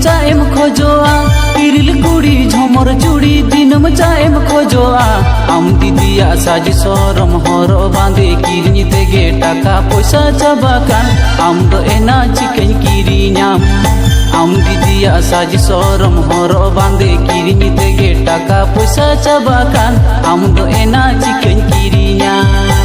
चाएम खोजोआ इरिल कुड़ी झमर चूड़ी दिनम चाएम खोजोआ आम दीदिया साज सरम हरो बांधे किरिनी तेगे टाका पैसा चाबाकान आम दो एना चिकन किरिनाम आम दीदिया साज सरम हरो बांधे किरिनी तेगे टाका पैसा चाबाकान आम दो एना चिकन किरिनाम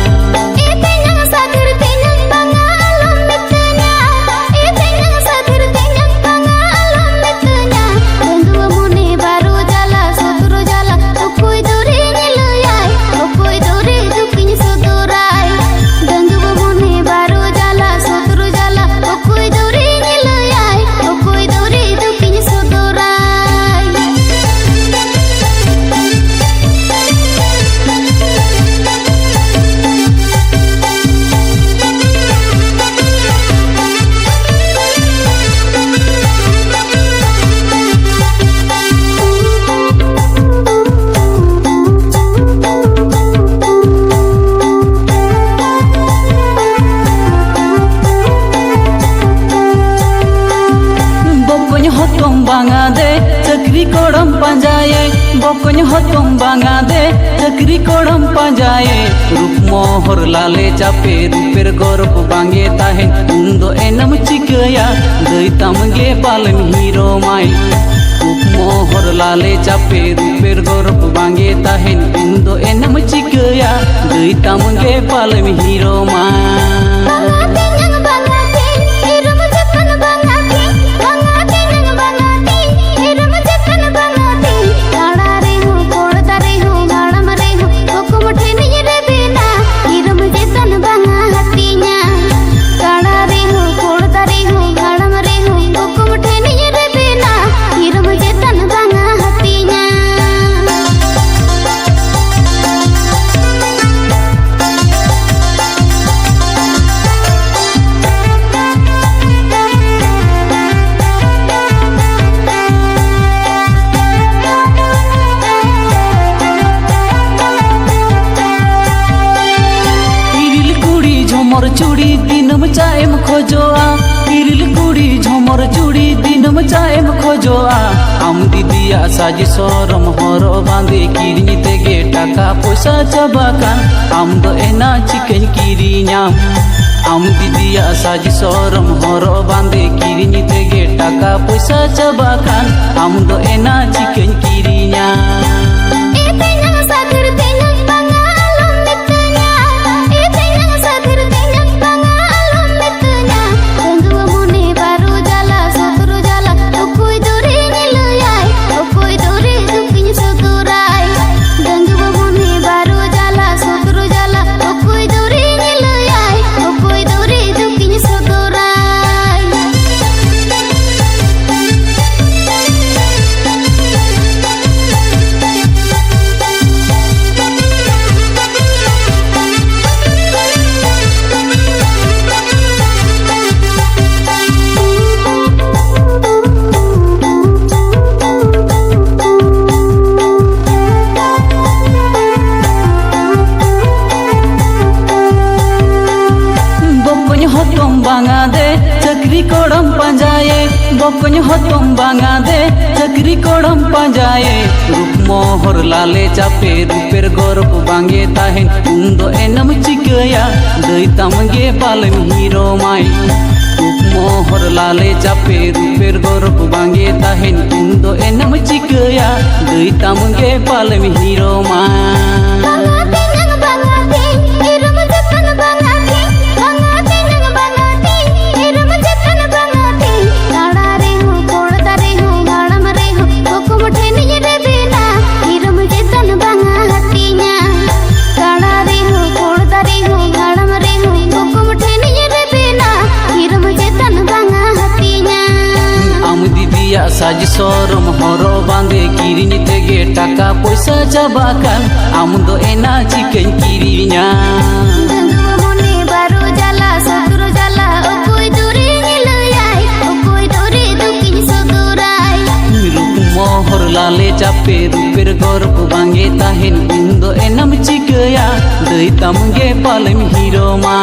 होतम बांगा दे चक्री कोड़म पंजाए बकन होतम बांगा दे चक्री कोड़म पंजाए रूप मोहर लाले चापे रूपेर गौरव बांगे ताहे उन्दो एनम चिकया दैतामगे पालन हीरो माई रूप मोहर लाले चापे रूपेर गौरव बांगे ताहे उन्दो एनम चिकया दैतामगे पालन हीरो माई झमर चूड़ी दिनम चाएम खोजोआ इरिल कुड़ी झमर चूड़ी दिनम चाएम खोजोआ आम दीदिया साज सरम हरो बांधे किरिनी तेगे टाका पैसा चाबाकान आम दो एना चिकन किरिनाम आम दीदिया साज सरम हरो बांधे किरिनी तेगे टाका पैसा चाबाकान आम दो एना चिकन किरिनाम होतम बांगा दे चक्री कोड़म पंजाए बकन होतम बांगा दे चक्री कोड़म पंजाए रूप मोहर लाले चापे रूपेर गौरव बांगे ताहे उन्दो एनम चिकया दैतामगे पालन हीरो माई रूप मोहर लाले चापे रूपेर गौरव बांगे ताहे उन्दो एनम चिकया दैतामगे पालन हीरो माई साज सरम हरो बांधे किरिनी तेगे टाका पैसा चाबाकान आम दो एना चिकन किरिनाम मोहर लाले चापे रूपेर गौरव बांगे ताहेन उन्दो एनम चिकया दैतामगे पालन हीरो मा।